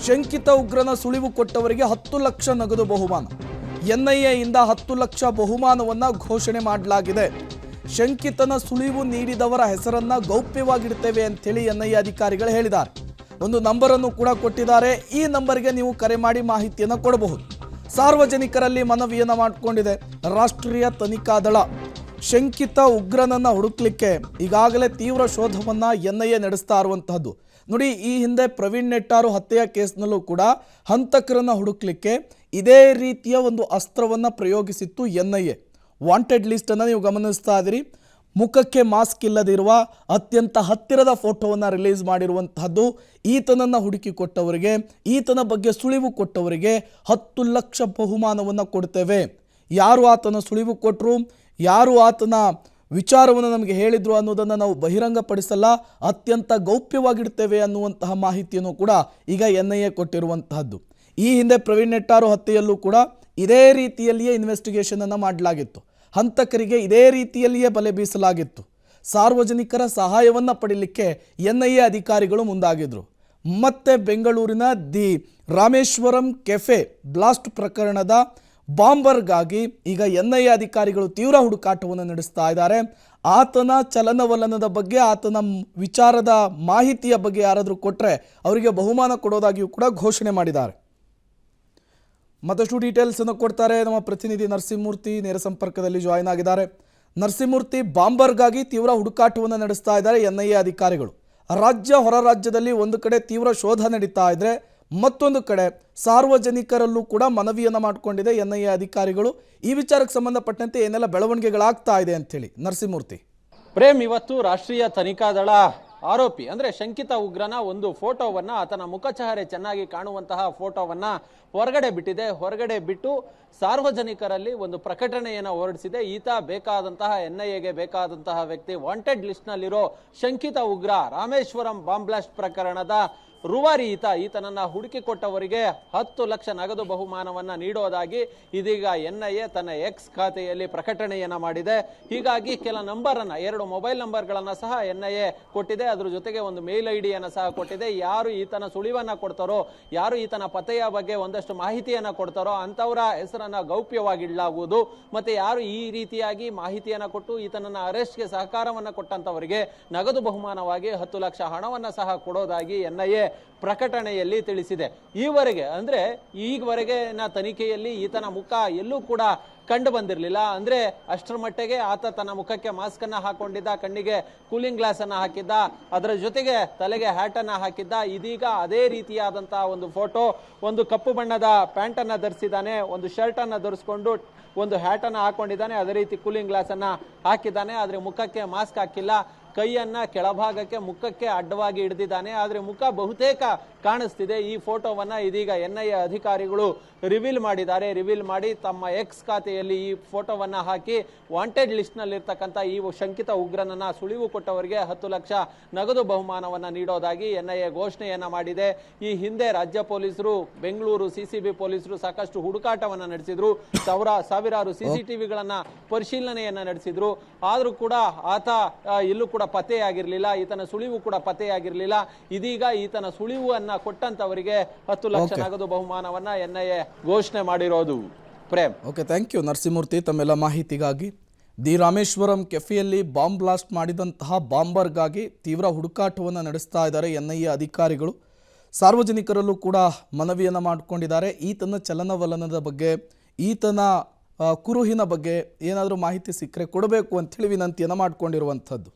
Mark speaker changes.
Speaker 1: ಶಂಕಿತ ಉಗ್ರನ ಸುಳಿವು ಕೊಟ್ಟವರಿಗೆ 10 ಲಕ್ಷ ನಗದು ಬಹುಮಾನ. ಎನ್ಐಎ ಇಂದ 10 ಲಕ್ಷ ಬಹುಮಾನವನ್ನ ಘೋಷಣೆ ಮಾಡಲಾಗಿದೆ. ಶಂಕಿತನ ಸುಳಿವು ನೀಡಿದವರ ಹೆಸರನ್ನ ಗೌಪ್ಯವಾಗಿಡುತ್ತೇವೆ ಅಂತೇಳಿ ಎನ್ಐಎ ಅಧಿಕಾರಿಗಳು ಹೇಳಿದ್ದಾರೆ. ಒಂದು ನಂಬರ್ ಅನ್ನು ಕೂಡ ಕೊಟ್ಟಿದ್ದಾರೆ. ಈ ನಂಬರ್ಗೆ ನೀವು ಕರೆ ಮಾಡಿ ಮಾಹಿತಿಯನ್ನು ಕೊಡಬಹುದು. ಸಾರ್ವಜನಿಕರಲ್ಲಿ ಮನವಿಯನ್ನು ಮಾಡಿಕೊಂಡಿದೆ ರಾಷ್ಟ್ರೀಯ ತನಿಖಾ ದಳ. ಶಂಕಿತ ಉಗ್ರನನ್ನ ಹುಡುಕ್ಲಿಕ್ಕೆ ಈಗಾಗಲೇ ತೀವ್ರ ಶೋಧವನ್ನ ಎನ್ಐಎ ನಡೆಸ್ತಾ ಇರುವಂತಹದ್ದು. ನೋಡಿ, ಈ ಹಿಂದೆ ಪ್ರವೀಣ್ ನೆಟ್ಟಾರು ಹತ್ಯೆಯ ಕೇಸ್ನಲ್ಲೂ ಕೂಡ ಹಂತಕರನ್ನ ಹುಡುಕ್ಲಿಕ್ಕೆ ಇದೇ ರೀತಿಯ ಒಂದು ಅಸ್ತ್ರವನ್ನ ಪ್ರಯೋಗಿಸಿತ್ತು ಎನ್ಐಎ. ವಾಂಟೆಡ್ ಲಿಸ್ಟ್ ಅನ್ನು ನೀವು ಗಮನಿಸ್ತಾ ಇದ್ದೀರಿ. ಮುಖಕ್ಕೆ ಮಾಸ್ಕ್ ಇಲ್ಲದಿರುವ ಅತ್ಯಂತ ಹತ್ತಿರದ ಫೋಟೋವನ್ನು ರಿಲೀಸ್ ಮಾಡಿರುವಂತಹದ್ದು. ಈತನನ್ನು ಹುಡುಕಿ ಕೊಟ್ಟವರಿಗೆ, ಈತನ ಬಗ್ಗೆ ಸುಳಿವು ಕೊಟ್ಟವರಿಗೆ 10 ಲಕ್ಷ ಬಹುಮಾನವನ್ನು ಕೊಡ್ತೇವೆ. ಯಾರು ಆತನ ಸುಳಿವು ಕೊಟ್ಟರು, ಯಾರು ಆತನ ವಿಚಾರವನ್ನು ನಮಗೆ ಹೇಳಿದ್ರು ಅನ್ನೋದನ್ನು ನಾವು ಬಹಿರಂಗಪಡಿಸಲ್ಲ, ಅತ್ಯಂತ ಗೌಪ್ಯವಾಗಿಡ್ತೇವೆ ಅನ್ನುವಂತಹ ಮಾಹಿತಿಯನ್ನು ಕೂಡ ಈಗ ಎನ್ಐಎ ಕೊಟ್ಟಿರುವಂತಹದ್ದು. ಈ ಹಿಂದೆ ಪ್ರವೀಣ್ ನೆಟ್ಟಾರು ಹತ್ಯೆಯಲ್ಲೂ ಕೂಡ ಇದೇ ರೀತಿಯಲ್ಲಿಯೇ ಇನ್ವೆಸ್ಟಿಗೇಷನ್ ಅನ್ನು ಮಾಡಲಾಗಿತ್ತು. ಹಂತಕರಿಗೆ ಇದೇ ರೀತಿಯಲ್ಲಿಯೇ ಬಲೆ ಬೀಸಲಾಗಿತ್ತು. ಸಾರ್ವಜನಿಕರ ಸಹಾಯವನ್ನು ಪಡೀಲಿಕ್ಕೆ ಎನ್ಐಎ ಅಧಿಕಾರಿಗಳು ಮುಂದಾಗಿದ್ರು. ಮತ್ತೆ ಬೆಂಗಳೂರಿನ ದಿ ರಾಮೇಶ್ವರಂ ಕೆಫೆ ಬ್ಲಾಸ್ಟ್ ಪ್ರಕರಣದ ಬಾಂಬರ್ಗಾಗಿ ಈಗ ಎನ್ಐಎ ಅಧಿಕಾರಿಗಳು ತೀವ್ರ ಹುಡುಕಾಟವನ್ನು ನಡೆಸ್ತಾ ಇದ್ದಾರೆ. ಆತನ ಚಲನವಲನದ ಬಗ್ಗೆ, ಆತನ ವಿಚಾರದ ಮಾಹಿತಿಯ ಬಗ್ಗೆ ಯಾರಾದರೂ ಕೊಟ್ಟರೆ ಅವರಿಗೆ ಬಹುಮಾನ ಕೊಡೋದಾಗಿಯೂ ಕೂಡ ಘೋಷಣೆ ಮಾಡಿದ್ದಾರೆ. ಮತ್ತಷ್ಟು ಡೀಟೇಲ್ಸ್ ಅನ್ನು ಕೊಡ್ತಾರೆ ನಮ್ಮ ಪ್ರತಿನಿಧಿ ನರಸಿಂಹಮೂರ್ತಿ, ನೇರ ಸಂಪರ್ಕದಲ್ಲಿ ಜಾಯಿನ್ ಆಗಿದ್ದಾರೆ. ನರಸಿಂಹಮೂರ್ತಿ, ಬಾಂಬರ್ಗಾಗಿ ತೀವ್ರ ಹುಡುಕಾಟವನ್ನು ನಡೆಸ್ತಾ ಇದ್ದಾರೆ ಎನ್ಐಎ ಅಧಿಕಾರಿಗಳು. ರಾಜ್ಯ ಹೊರ ರಾಜ್ಯದಲ್ಲಿ ಒಂದು ಕಡೆ ತೀವ್ರ ಶೋಧ ನಡೀತಾ ಇದ್ರೆ, ಮತ್ತೊಂದು ಕಡೆ ಸಾರ್ವಜನಿಕರಲ್ಲೂ ಕೂಡ ಮನವಿಯನ್ನು ಮಾಡಿಕೊಂಡಿದೆ ಎನ್ಐಎ ಅಧಿಕಾರಿಗಳು. ಈ ವಿಚಾರಕ್ಕೆ ಸಂಬಂಧಪಟ್ಟಂತೆ ಏನೆಲ್ಲ ಬೆಳವಣಿಗೆಗಳಾಗ್ತಾ ಇದೆ ಅಂತೇಳಿ ನರಸಿಂಹಮೂರ್ತಿ.
Speaker 2: ಪ್ರೇಮ್, ಇವತ್ತು ರಾಷ್ಟ್ರೀಯ ತನಿಖಾ ದಳ ಆರೋಪಿ ಅಂದ್ರೆ ಶಂಕಿತ ಉಗ್ರನ ಒಂದು ಫೋಟೋವನ್ನ, ಆತನ ಮುಖಚಹರೆ ಚೆನ್ನಾಗಿ ಕಾಣುವಂತಹ ಫೋಟೋವನ್ನ ಹೊರಗಡೆ ಬಿಟ್ಟಿದೆ. ಹೊರಗಡೆ ಬಿಟ್ಟು ಸಾರ್ವಜನಿಕರಲ್ಲಿ ಒಂದು ಪ್ರಕಟಣೆಯನ್ನು ಹೊರಡಿಸಿದೆ. ಈತ ಬೇಕಾದಂತಹ ಎನ್ಐಎಗೆ ಬೇಕಾದಂತಹ ವ್ಯಕ್ತಿ, ವಾಂಟೆಡ್ ಲಿಸ್ಟ್ ನಲ್ಲಿರೋ ಶಂಕಿತ ಉಗ್ರ, ರಾಮೇಶ್ವರಂ ಬಾಂಬ್ ಬ್ಲಾಸ್ಟ್ ಪ್ರಕರಣದ ರೂವಾರಿ ಈತನನ್ನ ಹುಡುಕಿಕೊಟ್ಟವರಿಗೆ 10 ಲಕ್ಷ ನಗದು ಬಹುಮಾನವನ್ನ ನೀಡೋದಾಗಿ ಇದೀಗ ಎನ್ಐಎ ತನ್ನ ಎಕ್ಸ್ ಖಾತೆಯಲ್ಲಿ ಪ್ರಕಟಣೆಯನ್ನ ಮಾಡಿದೆ. ಹೀಗಾಗಿ ಕೆಲ ನಂಬರನ್ನ, 2 ಮೊಬೈಲ್ ನಂಬರ್ಗಳನ್ನ ಸಹ ಎನ್ಐಎ ಕೊಟ್ಟಿದೆ. ಅದ್ರ ಜೊತೆಗೆ ಒಂದು ಮೇಲ್ ಐಡಿಯನ್ನ ಸಹ ಕೊಟ್ಟಿದೆ. ಯಾರು ಈತನ ಸುಳಿವನ್ನ ಕೊಡ್ತಾರೋ, ಯಾರು ಈತನ ಪತ್ತೆಯ ಬಗ್ಗೆ ಒಂದಷ್ಟು ಮಾಹಿತಿಯನ್ನ ಕೊಡ್ತಾರೋ ಅಂತವರ ಹೆಸರನ್ನ ಗೌಪ್ಯವಾಗಿಡಲಾಗುವುದು. ಮತ್ತೆ ಯಾರು ಈ ರೀತಿಯಾಗಿ ಮಾಹಿತಿಯನ್ನ ಕೊಟ್ಟು ಈತನನ್ನ ಅರೆಸ್ಟ್ಗೆ ಸಹಕಾರವನ್ನ ಕೊಟ್ಟಂತವರಿಗೆ ನಗದು ಬಹುಮಾನವಾಗಿ 10 ಲಕ್ಷ ಹಣವನ್ನ ಸಹ ಕೊಡೋದಾಗಿ ಎನ್ಐಎ ಪ್ರಕಟಣೆಯಲ್ಲಿ ತಿಳಿಸಿದೆ. ಈವರೆಗೆ ಅಂದ್ರೆ ಈವರೆಗಿನ ತನಿಖೆಯಲ್ಲಿ ಈತನ ಮುಖ ಎಲ್ಲೂ ಕೂಡ ಕಂಡು ಬಂದಿರಲಿಲ್ಲ. ಅಂದ್ರೆ ಅಷ್ಟರ ಮಟ್ಟಿಗೆ ಆತ ತನ್ನ ಮುಖಕ್ಕೆ ಮಾಸ್ಕ್ ಅನ್ನ ಹಾಕೊಂಡಿದ್ದ, ಕಣ್ಣಿಗೆ ಕೂಲಿಂಗ್ ಗ್ಲಾಸ್ ಅನ್ನ ಹಾಕಿದ್ದ, ಅದರ ಜೊತೆಗೆ ತಲೆಗೆ ಹ್ಯಾಟ್ ಅನ್ನ ಹಾಕಿದ್ದ. ಇದೀಗ ಅದೇ ರೀತಿಯಾದಂತಹ ಒಂದು ಫೋಟೋ, ಒಂದು ಕಪ್ಪು ಬಣ್ಣದ ಪ್ಯಾಂಟ್ ಅನ್ನ ಧರಿಸಿದ್ದಾನೆ, ಒಂದು ಶರ್ಟ್ ಅನ್ನ ಧರಿಸಿಕೊಂಡು ಒಂದು ಹ್ಯಾಟ್ ಅನ್ನ ಹಾಕೊಂಡಿದ್ದಾನೆ, ಅದೇ ರೀತಿ ಕೂಲಿಂಗ್ ಗ್ಲಾಸ್ ಅನ್ನ ಹಾಕಿದ್ದಾನೆ. ಆದ್ರೆ ಮುಖಕ್ಕೆ ಮಾಸ್ಕ್ ಹಾಕಿಲ್ಲ. ಕೈಯನ್ನ ಕೆಳಭಾಗಕ್ಕೆ, ಮುಖಕ್ಕೆ ಅಡ್ಡವಾಗಿ ಹಿಡಿದಿದ್ದಾನೆ. ಆದ್ರೆ ಮುಖ ಬಹುತೇಕ ಕಾಣಿಸ್ತಿದೆ. ಈ ಫೋಟೋವನ್ನ ಇದೀಗ ಎನ್ಐಎ ಅಧಿಕಾರಿಗಳು ರಿವೀಲ್ ಮಾಡಿದ್ದಾರೆ. ರಿವೀಲ್ ಮಾಡಿ ತಮ್ಮ ಎಕ್ಸ್ ಖಾತೆಯಲ್ಲಿ ಈ ಫೋಟೋವನ್ನ ಹಾಕಿ ವಾಂಟೆಡ್ ಲಿಸ್ಟ್ ನಲ್ಲಿ ಇರ್ತಕ್ಕಂಥ ಈ ಶಂಕಿತ ಉಗ್ರನನ್ನ ಸುಳಿವು ಕೊಟ್ಟವರಿಗೆ 10 ಲಕ್ಷ ನಗದು ಬಹುಮಾನವನ್ನ ನೀಡೋದಾಗಿ ಎನ್ಐಎ ಘೋಷಣೆಯನ್ನ ಮಾಡಿದೆ. ಈ ಹಿಂದೆ ರಾಜ್ಯ ಪೊಲೀಸರು, ಬೆಂಗಳೂರು ಸಿಸಿಬಿ ಪೊಲೀಸರು ಸಾಕಷ್ಟು ಹುಡುಕಾಟವನ್ನ ನಡೆಸಿದ್ರು. ಸಾವಿರಾರು ಸಿಸಿಟಿವಿಗಳನ್ನ ಪರಿಶೀಲನೆಯನ್ನ ನಡೆಸಿದ್ರು. ಆದ್ರೂ ಕೂಡ ಆತ ಎಲ್ಲೂ ಕೂಡ ಪತ್ತೆಯಾಗಿರ್ಲಿಲ್ಲ. ಈತನ ಸುಳಿವು ಕೂಡ ಪತ್ತೆಯಾಗಿರ್ಲಿಲ್ಲ. ಇದೀಗ ಈತನ ಸುಳಿವನ್ನ ಕೊಟ್ಟಂತವರಿಗೆ 10 ಲಕ್ಷ ನಗದು ಬಹುಮಾನವನ್ನ ಎನ್ಐಎ ಘೋಷಣೆ ಮಾಡಿರೋದು. Prem,
Speaker 1: okay, thank you Narasimhamurthy ತಮ್ಮೆಲ್ಲ ಮಾಹಿತಿಗಾಗಿ. ದಿ ರಾಮೇಶ್ವರಂ ಕೆಫೆಯಲ್ಲಿ ಬಾಂಬ್ ಬ್ಲಾಸ್ಟ್ ಮಾಡಿದಂತಹ ಬಾಂಬರ್ಗಾಗಿ ತೀವ್ರ ಹುಡುಕಾಟವನ್ನು ನಡೆಸ್ತಾ ಇದ್ದಾರೆ ಎನ್ಐಎ ಅಧಿಕಾರಿಗಳು. ಸಾರ್ವಜನಿಕರಲ್ಲೂ ಕೂಡ ಮನವಿಯನ್ನು ಮಾಡಿಕೊಂಡಿದ್ದಾರೆ. ಈತನ ಚಲನವಲನದ ಬಗ್ಗೆ, ಈತನ ಕುರುಹಿನ ಬಗ್ಗೆ ಏನಾದರೂ ಮಾಹಿತಿ ಸಿಕ್ಕರೆ ಕೊಡಬೇಕು ಅಂತೇಳಿ ವಿನಂತಿಯನ್ನು ಮಾಡಿಕೊಂಡಿರುವಂಥದ್ದು.